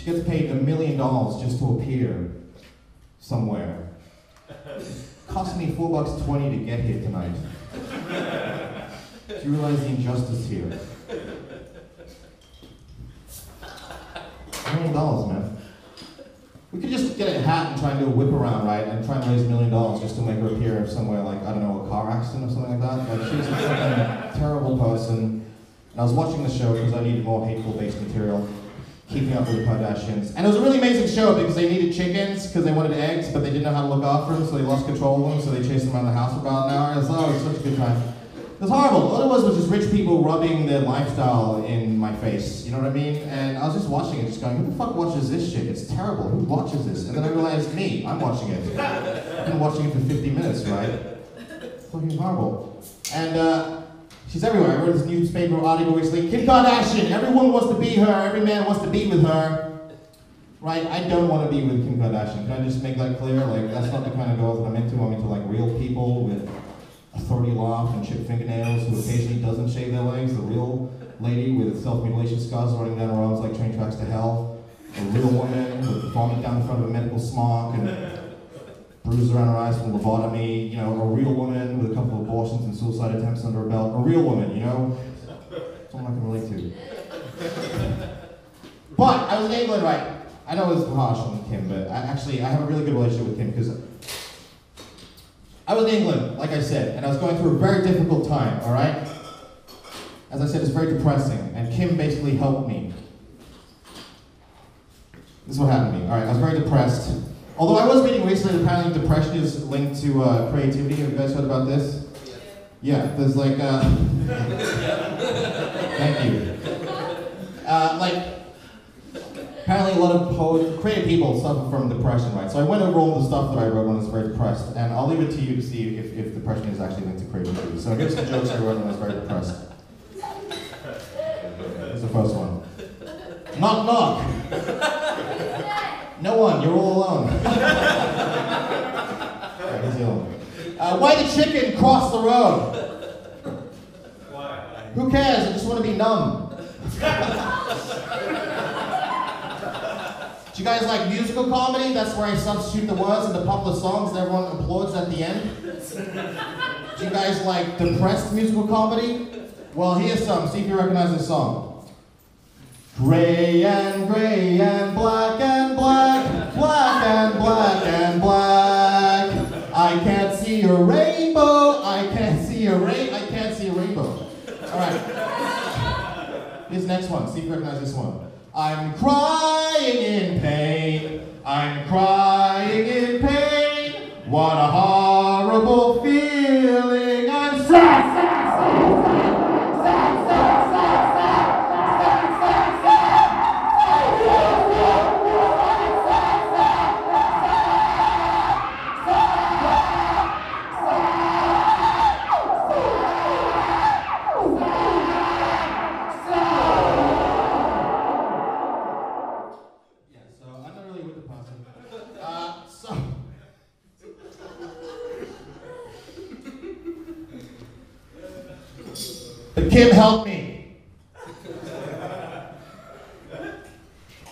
She gets paid $1 million just to appear somewhere. Cost me $4.20 to get here tonight. Do you realize the injustice here? $1 million, man. We could just get a hat and try and do a whip around, right? And try and raise $1 million just to make her appear somewhere like, I don't know, a car accident or something like that. Like, she's a fucking terrible person. And I was watching the show because I needed more hateful-based material. Keeping Up with the Kardashians. And it was a really amazing show because they needed chickens because they wanted eggs, but they didn't know how to look after them, so they lost control of them, so they chased them around the house for about an hour. It was such a good time. It was horrible. All it was just rich people rubbing their lifestyle in my face, you know what I mean? And I was just watching it, just going, who the fuck watches this shit? It's terrible. Who watches this? And then I realized, me, I'm watching it. I've been watching it for 50 minutes, right? It's fucking horrible. And she's everywhere. I read this newspaper article recently. Kim Kardashian, everyone wants to be her, every man wants to be with her. Right? I don't want to be with Kim Kardashian. Can I just make that clear? Like, that's not the kind of girls that I'm into. I'm into like real people with authority laugh and chipped fingernails who occasionally doesn't shave their legs. The real lady with self-mutilation scars running down her arms like train tracks to hell. A real woman with vomit down the front of a medical smock and bruises around her eyes from lobotomy. You know, a real woman with a couple of abortions and suicide attempts under her belt. A real woman, you know? Someone I can relate to. But I was in England, right? I know it's harsh on Kim, but I have a really good relationship with Kim because I was in England, like I said, and I was going through a very difficult time, all right? As I said, it's very depressing, and Kim basically helped me. This is what happened to me. All right, I was very depressed. Although I was reading recently, apparently depression is linked to creativity. Have you guys heard about this? Yeah, there's like, thank you. Apparently a lot of creative people suffer from depression, right? So I went over all the stuff that I wrote when I was very depressed, and I'll leave it to you to see if depression is actually linked to creativity. So here's some jokes I wrote when I was very depressed. Here's the first one. Knock, knock. No one, you're all alone. Right, here's the other one. Why the chicken cross the road? Why? Who cares? I just want to be numb. Do you guys like musical comedy? That's where I substitute the words into popular songs and everyone applauds at the end. Do you guys like depressed musical comedy? Well, here's some. See if you recognize this song. Gray and black and black, black and black and black. I can't see a rainbow. I can't see a I can't see a rainbow. All right. Here's the next one. See if you recognize this one. I'm crying in pain. I'm crying in pain. What a horrible feeling. I'm sad. But Kim helped me.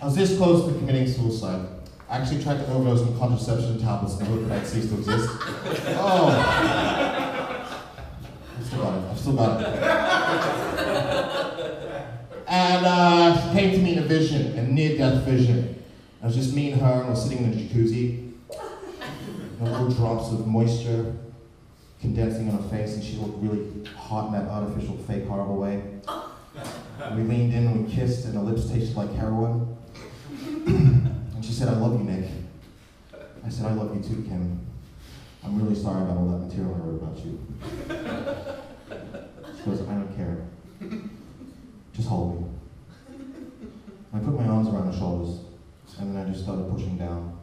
I was this close to committing suicide. I actually tried to overdose on contraception tablets in the hope that I'd cease to exist. Oh. I've still got it. And she came to me in a vision, a near-death vision. It was just me and her, and I was sitting in the jacuzzi. Little drops of moisture condensing on her face, and she looked really hot in that artificial, fake, horrible way. And we leaned in and we kissed, and her lips tasted like heroin. And she said, I love you, Nick. I said, I love you too, Kim. I'm really sorry about all that material I wrote about you. She goes, I don't care. Just hold me. I put my arms around her shoulders, and then I just started pushing down.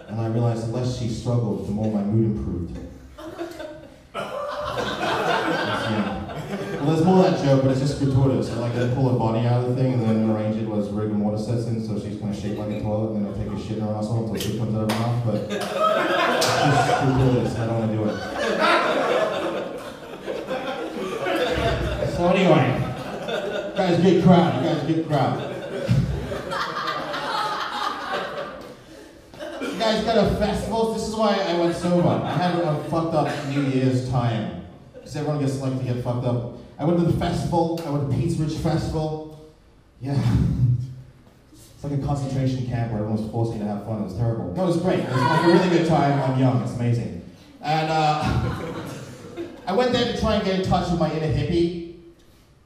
And I realized the less she struggled, the more my mood improved. Well, there's more of that joke, but it's just gratuitous. I like to pull her body out of the thing and then arrange it as rigor mortis sets in, so she's going to shake like a toilet, and then I'll take a shit in her asshole until shit comes out of her mouth, but it's just gratuitous, I don't want to do it. So anyway, you guys, good crowd, You guys go to festivals? This is why I went sober. I had a fucked up New Year's time. Because everyone gets like to get fucked up. I went to the festival. I went to Pete's Ridge Festival. Yeah. It's like a concentration camp where everyone was forcing you to have fun. It was terrible. No, it was great. It was like a really good time. I'm young. It's amazing. And I went there to try and get in touch with my inner hippie.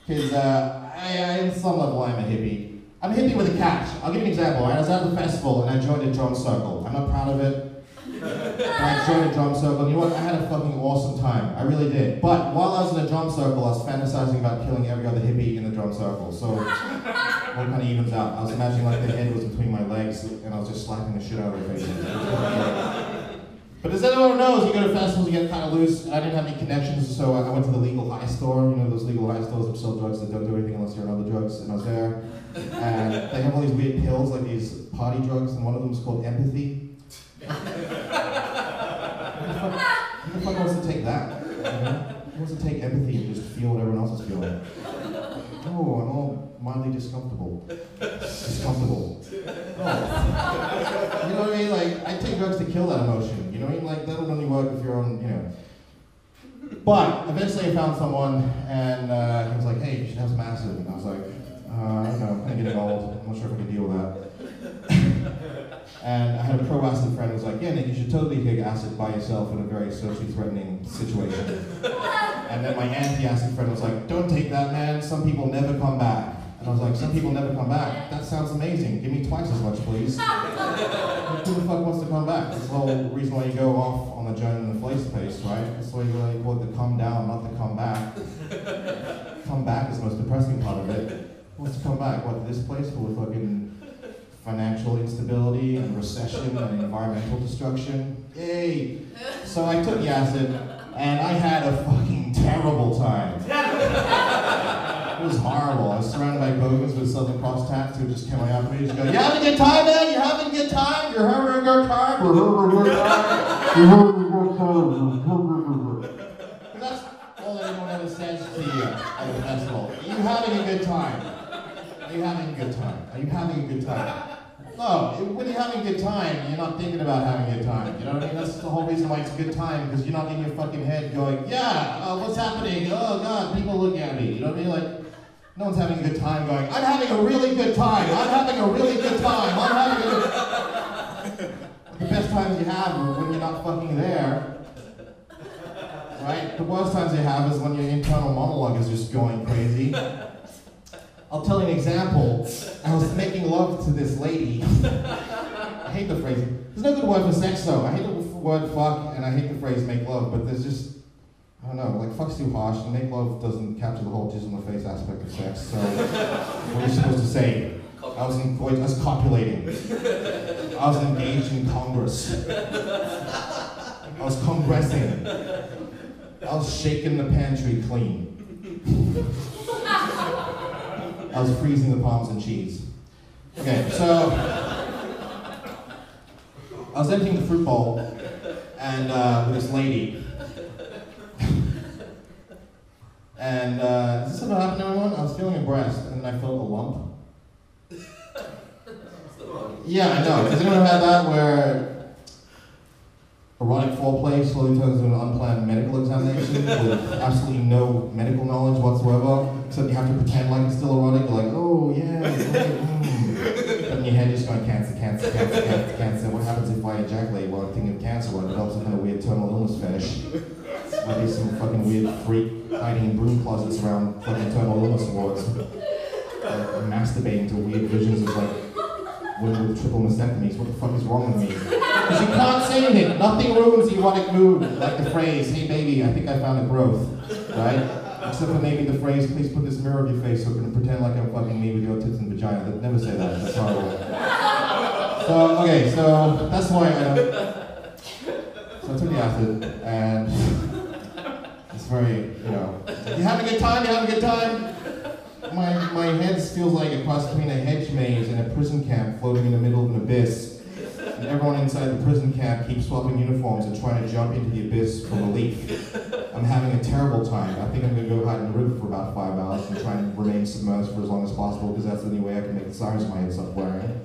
Because in some level, I'm a hippie. I'm a hippie with a catch. I'll give you an example. Right? I was at the festival and I joined a drum circle. I'm not proud of it. But I joined a drum circle. And you know what? I had a fucking awesome time. I really did. But while I was in a drum circle, I was fantasizing about killing every other hippie in the drum circle. So it kind of evens out. I was imagining like the head was between my legs and I was just slapping the shit out of their faces. But as anyone knows, you go to festivals, you get kind of loose. I didn't have any connections, so I went to the legal high store. You know those legal high stores that sell drugs that don't do anything unless you're on other drugs. And I was there, and they have all these weird pills, like these party drugs, and one of them is called empathy. Who the fuck wants to take that? You know? Who wants to take empathy and just feel what everyone else is feeling? Oh, I'm all mildly discomfortable. Discomfortable. Oh. You know what I mean? Like, I take drugs to kill that emotion. You know what I mean? Like, that'll only work if you're on, you know. But eventually I found someone, and he was like, hey, you should have some acid. And I was like, I don't know, I'm kind of getting old. I'm not sure if I can deal with that. And I had a pro-acid friend who was like, yeah, Nick, you should totally take acid by yourself in a very socially threatening situation. And then my anti-acid friend was like, don't take that, man. Some people never come back. And I was like, some people never come back? That sounds amazing. Give me twice as much, please. Who the fuck wants to come back? That's the whole reason why you go off on the journey in the place pace, right? That's why you call it the come down, not the come back. Come back is the most depressing part of it. Who wants to come back? What, this place full of fucking financial instability and recession and environmental destruction? Yay! So I took the acid, and I had a fucking terrible time. It was horrible. I was surrounded by bogans with Southern Cross tats who just came up to me and just go, you having a good time, man? You having a good time? You're having a good time? You're having a good time? You're having a good time? That's all anyone ever says to you at the festival. Are you having a good time? Are you having a good time? Are you having a good time? No, when you're having a good time, you're not thinking about having a good time. You know what I mean? That's the whole reason why it's a good time, because you're not in your fucking head going, yeah, what's happening? Oh God, people looking at me. You know what I mean? Like, no one's having a good time going, I'm having a really good time. I'm having a really good time. I'm having a good... The best times you have are when you're not fucking there. Right? The worst times you have is when your internal monologue is just going crazy. I'll tell you an example. I was making love to this lady. I hate the phrase. There's no good word for sex though. I hate the word fuck and I hate the phrase make love, but there's just, I don't know, like fuck's too harsh and make love doesn't capture the whole jizz on the face aspect of sex, so what are you supposed to say? I was copulating. I was engaged in Congress. I was congressing. I was shaking the pantry clean. I was freezing the palms and cheese. Okay, so I was emptying the fruit bowl and with this lady. And is this ever happened to anyone? I was feeling a breast and I felt a lump. Yeah, I know. Has anyone had that where erotic foreplay slowly turns into an unplanned medical examination with absolutely no medical knowledge whatsoever? Except you have to pretend like it's still erotic. You're like, oh yeah, But in your head you're just going, cancer, cancer, cancer, cancer, cancer. What happens if I ejaculate while I'm thinking of cancer? Well, it develops some kind of weird terminal illness fetish. Might be some fucking weird freak hiding in broom closets around fucking terminal illness wards. Masturbating to weird visions of like women with triple mastectomies. What the fuck is wrong with me? Because you can't say anything. Nothing ruins the erotic mood. Like the phrase, hey baby, I think I found a growth. Right? Except for maybe the phrase, please put this mirror on your face so I can pretend like I'm fucking me with your tits and vagina. They'd never say that. That's horrible. So, okay, so that's why I don't... So I took the acid, and it's very, you know... You having a good time? You having a good time? My head feels like a cross between a hedge maze and a prison camp floating in the middle of an abyss. And everyone inside the prison camp keeps swapping uniforms and trying to jump into the abyss for relief. I'm having a terrible time. I think I'm going to go hide in the river for about 5 hours and try and remain submerged for as long as possible because that's the only way I can make the sirens in my head stop blaring.